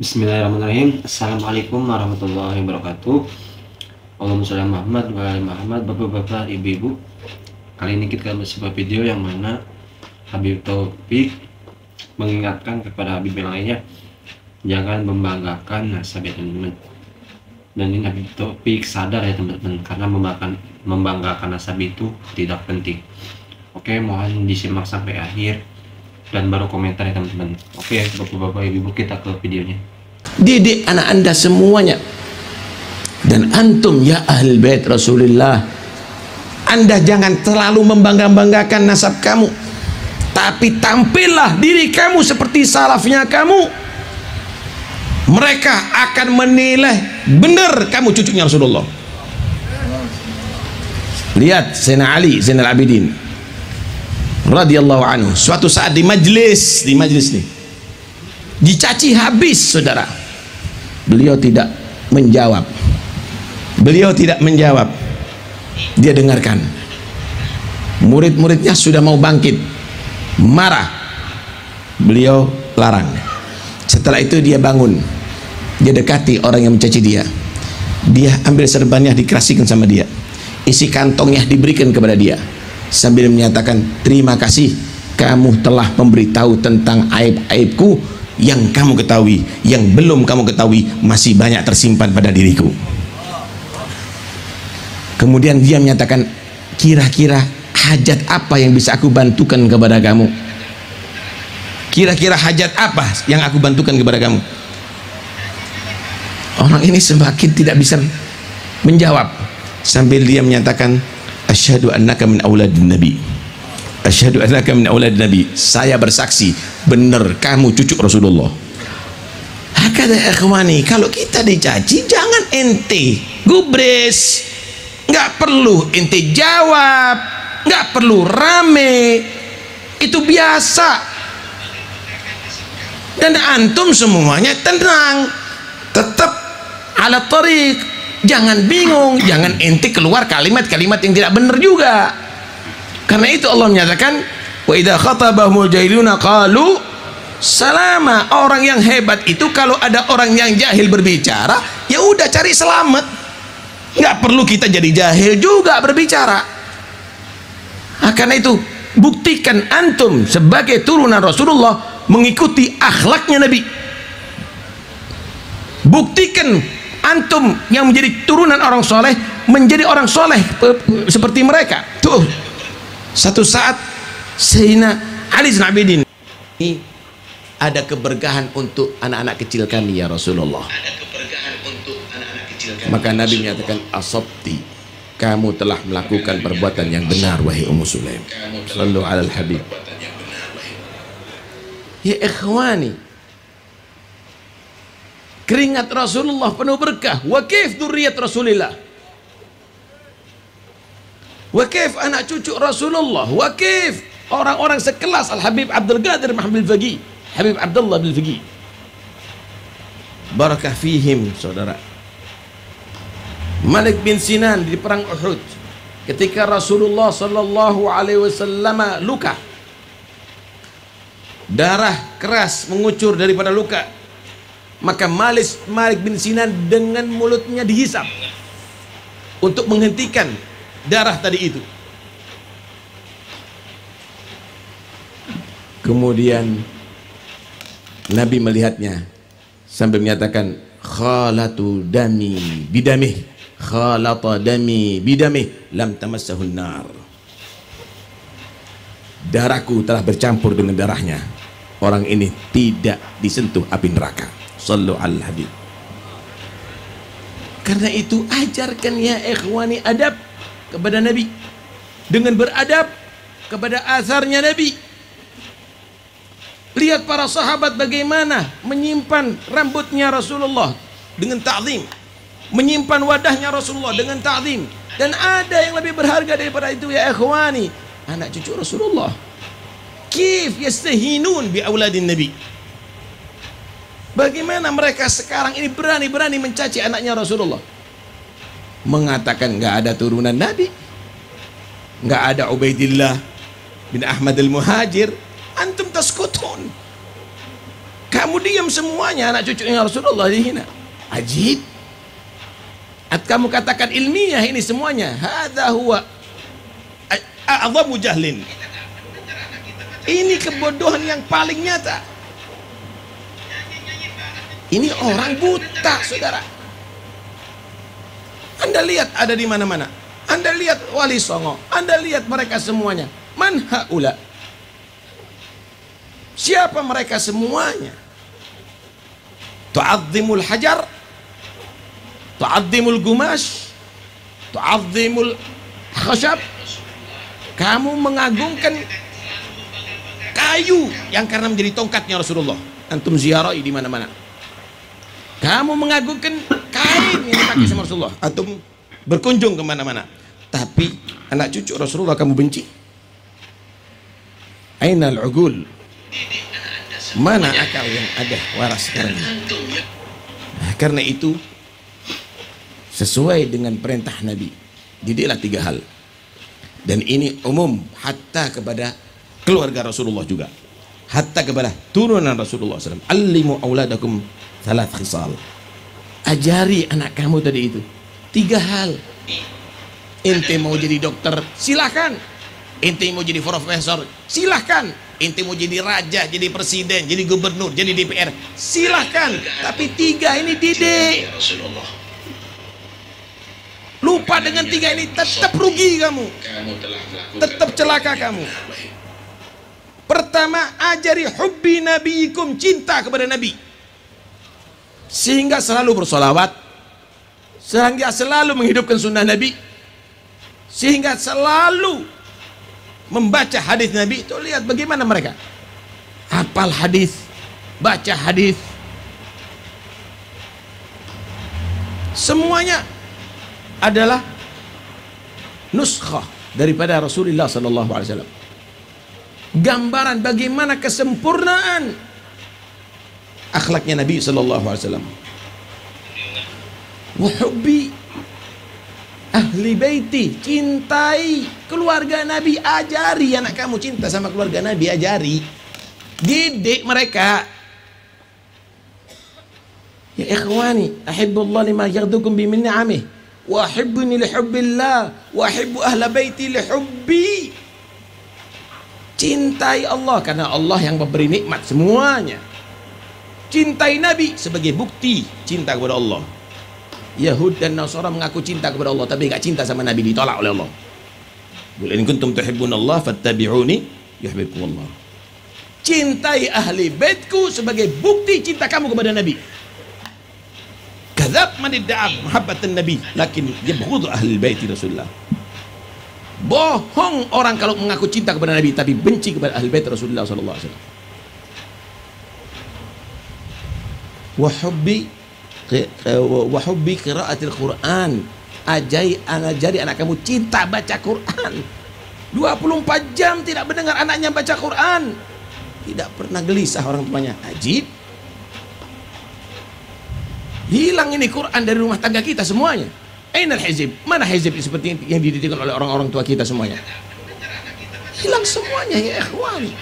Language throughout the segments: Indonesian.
Bismillahirrahmanirrahim. Assalamualaikum warahmatullahi wabarakatuh. Allahumma sholli ala Muhammad wa ala Muhammad. Bapak-bapak, ibu-ibu, kali ini kita akan sebuah video yang mana Habib Taufik mengingatkan kepada Habib yang lainnya, jangan membanggakan nasab ya teman-teman. Dan ini Habib Taufik sadar ya teman-teman, karena membanggakan nasab itu tidak penting. Oke, mohon disimak sampai akhir dan baru komentar ya teman-teman. Oke, bapak-bapak, ibu-ibu, kita ke videonya. Didik anak anda semuanya. Dan antum ya ahlul bait Rasulullah, anda jangan terlalu membangga-banggakan nasab kamu, tapi tampillah diri kamu seperti salafnya kamu. Mereka akan menilai benar kamu cucunya Rasulullah. Lihat Sayyidina Ali Zainal Abidin radhiyallahu anhu, suatu saat di majlis nih dicaci habis, saudara. Beliau tidak menjawab. Dia dengarkan. Murid-muridnya sudah mau bangkit, marah. Beliau larang. Setelah itu dia bangun, dia dekati orang yang mencaci dia. Dia ambil serbannya, dikerasikan sama dia, isi kantongnya diberikan kepada dia, sambil menyatakan, terima kasih, kamu telah memberitahu tentang aib-aibku yang kamu ketahui, yang belum kamu ketahui masih banyak tersimpan pada diriku. Kemudian dia menyatakan, kira-kira hajat apa yang bisa aku bantukan kepada kamu? Kira-kira hajat apa yang aku bantukan kepada kamu? Orang ini semakin tidak bisa menjawab, sambil dia menyatakan, asyhadu annaka min auladin nabi, asyhadu annaka min auladin nabi, saya bersaksi benar kamu cucu Rasulullah. Hakada ikhwani, kalau kita dicaci jangan ente gubris, nggak perlu ente jawab, nggak perlu rame, itu biasa. Dan antum semuanya tenang, tetap ala tariq, jangan bingung, jangan ente keluar kalimat-kalimat yang tidak benar juga. Karena itu Allah menyatakan, wa idza khatabahumul jahiluna qalu salama. Orang yang hebat itu kalau ada orang yang jahil berbicara, ya udah cari selamat, nggak perlu kita jadi jahil juga berbicara. Karena itu buktikan antum sebagai turunan Rasulullah mengikuti akhlaknya Nabi. Buktikan antum yang menjadi turunan orang soleh menjadi orang soleh seperti mereka. Tuh, satu saat Sayyidina Ali Zainal Abidin, ini ada keberkahan untuk anak-anak kecil kami ya Rasulullah. Maka Nabi menyatakan, asabti, kamu telah melakukan perbuatan yang benar wahai Ummu Sulaim. Sallu alal habib. Ya ikhwani, keringat Rasulullah penuh berkah. Wa kaif dzurriyyat Rasulillah, wa kaif anak cucu Rasulullah, wa kaif orang-orang sekelas Al Habib Abdul Qadir Muhammad Al-Faqih, Habib Abdullah bin Faqih, barakah fihim. Saudara, Malik bin Sinan di perang Uhud, ketika Rasulullah sallallahu alaihi wasallam luka, darah keras mengucur daripada luka, maka Malik bin Sinan dengan mulutnya dihisap untuk menghentikan darah tadi itu. Kemudian Nabi melihatnya sambil menyatakan, khalatu dami bidamih, khalata dami bidamih, lam tamassahun nar. Darahku telah bercampur dengan darahnya, orang ini tidak disentuh api neraka. Sallu al habib. Karena itu ajarkan ya ikhwani adab kepada Nabi, dengan beradab kepada asarnya Nabi. Lihat para sahabat bagaimana menyimpan rambutnya Rasulullah dengan ta'zim, menyimpan wadahnya Rasulullah dengan ta'zim. Dan ada yang lebih berharga daripada itu ya ikhwani, anak cucu Rasulullah. Kif yastahinun bi auladin Nabi. Bagaimana mereka sekarang ini berani-berani mencaci anaknya Rasulullah, mengatakan nggak ada turunan Nabi, nggak ada Ubaidillah bin Ahmad al-Muhajir. Antum taskutun, Kamu diam semuanya, anak cucunya Rasulullah dihina. Ajib. Kamu katakan ilmiah ini semuanya. Hadza huwa a'dhamu jahlin. Ini kebodohan yang paling nyata. Ini orang buta, saudara. Anda lihat ada di mana-mana. Anda lihat Wali Songo. Anda lihat mereka semuanya. Man haula? Siapa mereka semuanya? Tu'azzimul hajar, tu'azzimul gumash, tu'azzimul khashab. Kamu mengagungkan kayu yang karena menjadi tongkatnya Rasulullah. Antum ziarahi di mana-mana. Kamu mengagungkan kain yang dipakai sama Rasulullah. Antum berkunjung ke mana-mana. Tapi anak cucu Rasulullah kamu benci. Ainal ugul? Mana akal yang ada waras sekarang? Nah, karena itu sesuai dengan perintah Nabi, didiklah 3 hal. Dan ini umum hatta kepada keluarga Rasulullah juga, hatta kepada turunan Rasulullah SAW. Allimu auladakum 3 khisal. Ajari anak kamu tadi itu 3 hal. Ente mau jadi dokter, silahkan. Ente mau jadi profesor, silahkan. Ente mau jadi raja, jadi presiden, jadi gubernur, jadi DPR, silahkan. Tapi 3 ini didik. Lupa dengan 3 ini, tetap rugi kamu, tetap celaka kamu. Pertama, ajari hubbi nabiyikum, cinta kepada Nabi, sehingga selalu bersolawat, sehingga selalu menghidupkan sunnah Nabi, sehingga selalu membaca hadis Nabi. Tuh lihat bagaimana mereka hafal hadis, baca hadis, semuanya adalah nuskhah daripada Rasulullah SAW. Gambaran bagaimana kesempurnaan akhlaknya Nabi SAW. Wa hubbi ahli baiti, cintai keluarga Nabi, ajari anak kamu cinta sama keluarga Nabi, ajari, didik mereka. Ya ikhwani, ahibbullah lima yaghdukum bi min ni'amih wa ahibbuni li hubbillah wa ahibbu ahla baiti li hubbi. Cintai Allah karena Allah yang memberi nikmat semuanya. Cintai Nabi sebagai bukti cinta kepada Allah. Yahud dan Nasara mengaku cinta kepada Allah tapi gak cinta sama Nabi, ditolak oleh Allah. Qul in kuntum tuhibbunallah fattabi'uni yuhibbukumullah. Cintai ahli baitku sebagai bukti cinta kamu kepada Nabi. Kadzab man idda'a mahabbatan Nabi lakin yabghudhu ahli baiti Rasulullah. Bohong orang kalau mengaku cinta kepada Nabi tapi benci kepada ahli bait Rasulullah sallallahu alaihi wasallam. Wa hubbi qiraatil Quran. Ajari anak kamu cinta baca Quran. 24 jam tidak mendengar anaknya baca Quran. Tidak pernah gelisah orang tuanya. Ajib. Hilang ini Quran dari rumah tangga kita semuanya. Ainal hizib? Mana hizib seperti yang dididikkan oleh orang-orang tua kita semuanya? Hilang semuanya ya ikhwan.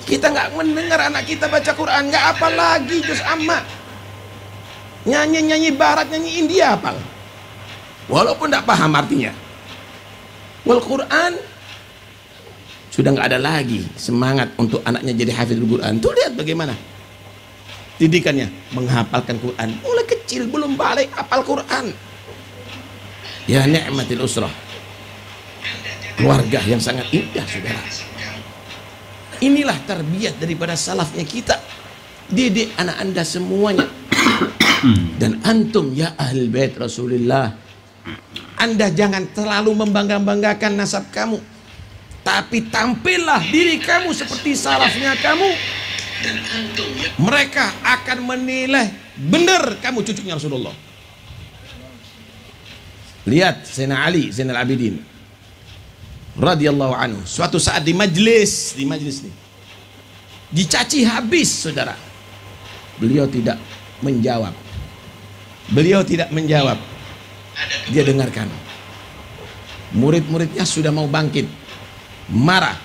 Kita nggak mendengar anak kita baca Quran, nggak apa lagi juz amma. Nyanyi-nyanyi barat, nyanyi India hafal. Walaupun tidak paham artinya. Wal Quran sudah nggak ada lagi semangat untuk anaknya jadi hafizul Quran. Tuh lihat bagaimana didikannya, menghafalkan Quran mulai kecil, belum balik hafal Quran. Ya ni'matil usrah, keluarga yang sangat indah saudara. Inilah tarbiyat daripada salafnya kita. Didik anak anda semuanya. Dan antum ya ahlul bait Rasulullah, anda jangan terlalu membangga-banggakan nasab kamu, tapi tampillah diri kamu seperti salafnya kamu. Mereka akan menilai benar kamu cucunya Rasulullah. Lihat Sayyidina Ali Zainal Abidin radhiyallahu anhu, suatu saat di majlis nih dicaci habis saudara. Beliau tidak menjawab. Dia dengarkan. Murid-muridnya sudah mau bangkit, marah.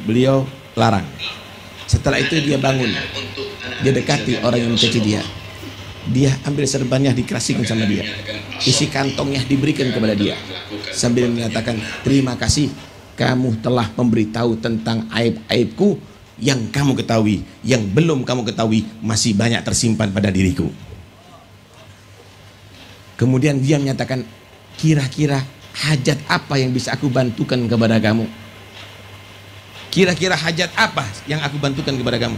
Beliau larang. Setelah itu dia bangun, dia dekati orang yang mencaci dia. Dia ambil serbannya, dikerasikan sama dia, isi kantongnya diberikan kepada dia, sambil mengatakan, terima kasih, kamu telah memberitahu tentang aib-aibku yang kamu ketahui, yang belum kamu ketahui masih banyak tersimpan pada diriku. Kemudian dia menyatakan, kira-kira hajat apa yang bisa aku bantukan kepada kamu? Kira-kira hajat apa yang aku bantukan kepada kamu?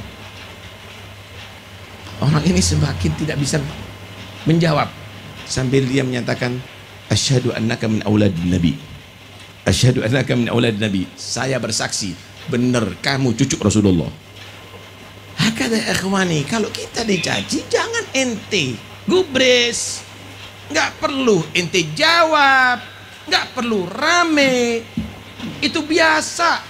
Orang ini semakin tidak bisa menjawab, sambil dia menyatakan, asyhadu annaka min auladin nabi, asyhadu annaka min auladin nabi, saya bersaksi benar kamu cucu Rasulullah. Hakada ikhwani, kalau kita dicaci jangan ente gubris, nggak perlu ente jawab, nggak perlu rame, itu biasa.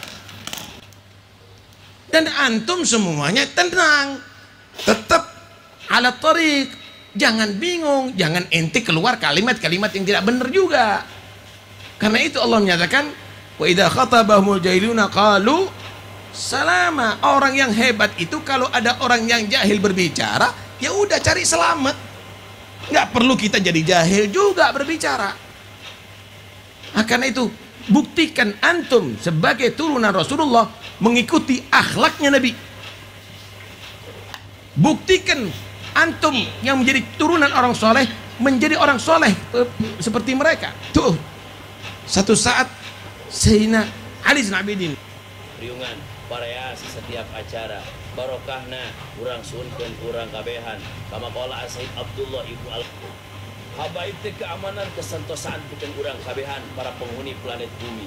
Dan antum semuanya tenang, tetap ala tariq, jangan bingung, jangan ente keluar kalimat-kalimat yang tidak benar juga. Karena itu Allah menyatakan, wa idza khatabahumul jahiluna qalu salama. Orang yang hebat itu kalau ada orang yang jahil berbicara, ya udah cari selamat. Nggak perlu kita jadi jahil juga berbicara. Karena itu buktikan antum sebagai turunan Rasulullah mengikuti akhlaknya Nabi. Buktikan antum yang menjadi turunan orang soleh menjadi orang soleh seperti mereka. Tuh, satu saat Sayyidina Ali bin Abidin riungan pareas setiap acara barokahna urang sunkeun urang kabehan kama qala Sayyid Abdullah Ibnu Al habaib teh keamanan kesantosaan pikeun urang kabehan para penghuni planet bumi.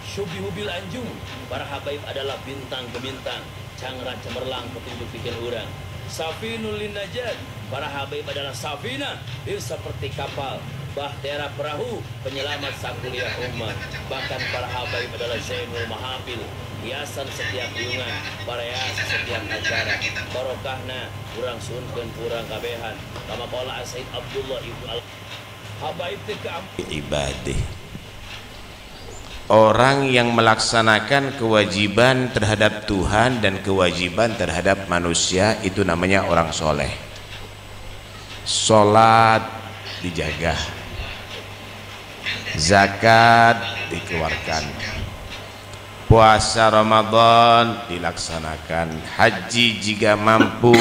Syubihu bil anjum, para habaib adalah bintang gemintang, cangra cemerlang petunjuk pikeun urang. Safinul linajat, para habaib adalah safina, seperti kapal, bahtera perahu, penyelamat sakuliah umat. Bahkan para habaib adalah zainul mahafil, hiasan setiap riungan, pareas setiap acara. Barokahna urang sunkeun urang kabehan. Kama qala Sayyid Abdullah Ibnu Al habaib teh ibadah. Orang yang melaksanakan kewajiban terhadap Tuhan dan kewajiban terhadap manusia itu namanya orang soleh. Sholat dijaga, zakat dikeluarkan, puasa Ramadan dilaksanakan, haji jika mampu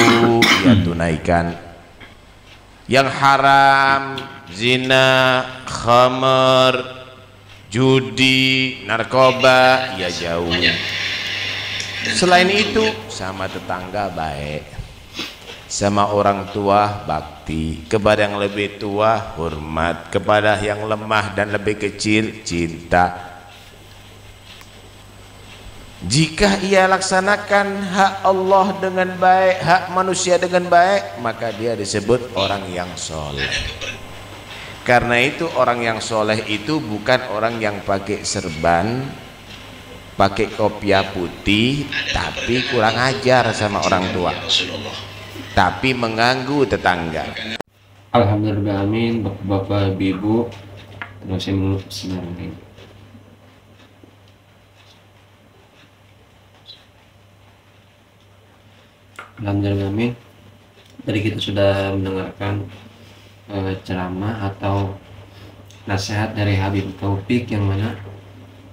ia tunaikan, yang haram zina, khamar, judi, narkoba ya jauh. Selain itu sama tetangga baik, sama orang tua bakti, kepada yang lebih tua hormat, kepada yang lemah dan lebih kecil cinta. Jika ia laksanakan hak Allah dengan baik, hak manusia dengan baik, maka dia disebut orang yang soleh. Karena itu orang yang soleh itu bukan orang yang pakai serban, pakai kopiah putih, tapi kurang ajar sama orang tua, tapi mengganggu tetangga. Alhamdulillah, amin. Bapak-bapak, ibu, terus sebenarnya. Alhamdulillah, amin. Tadi kita sudah mendengarkan ceramah atau nasihat dari Habib Taufik, yang mana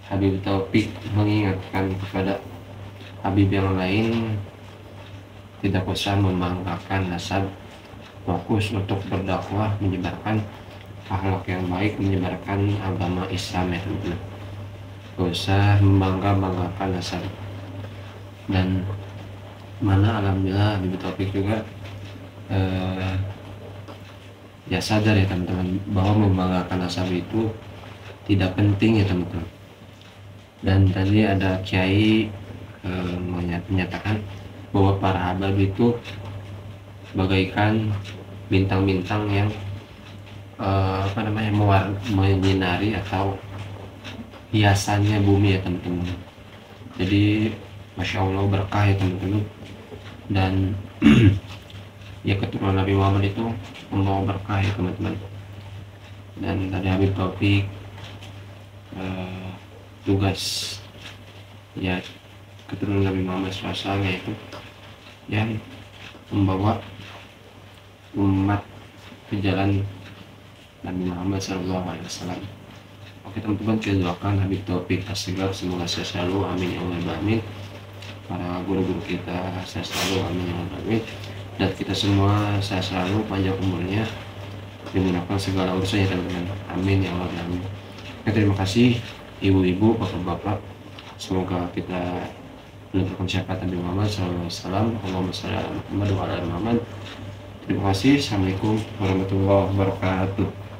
Habib Taufik mengingatkan kepada Habib yang lain tidak usah membanggakan nasab, fokus untuk berdakwah, menyebarkan akhlak yang baik, menyebarkan agama Islam itu. Tidak usah membanggakan nasab. Dan mana alhamdulillah Habib Taufik juga ya sadar ya teman-teman bahwa membanggakan nasab itu tidak penting ya teman-teman. Dan tadi ada kiai menyatakan bahwa para habib itu bagaikan bintang-bintang yang menyinari atau hiasannya bumi ya teman-teman. Jadi masya Allah berkah ya teman-teman. Dan ya keturunan Nabi Muhammad itu membawa berkah ya teman-teman. Dan tadi Habib Taufik tugas ya keturunan Nabi Muhammad SAW, yaitu yang membawa umat ke jalan Nabi Muhammad SAW. Oke teman-teman, kita doakan Habib Taufik Asegaf semoga sehat selalu, amin ya Allah amin. Para guru-guru kita sehat selalu, amin ya Allah amin. Dan kita semua sehat selalu, panjang umurnya, dimudahkan segala urusannya teman-teman, amin ya Allah amin. Oke, terima kasih ibu-ibu, bapak-bapak, semoga kita mendapatkan syafaat Nabi Muhammad SAW. Allahumma sholli ala Muhammad wa ala ali Muhammad. Terima kasih. Assalamualaikum warahmatullahi wabarakatuh.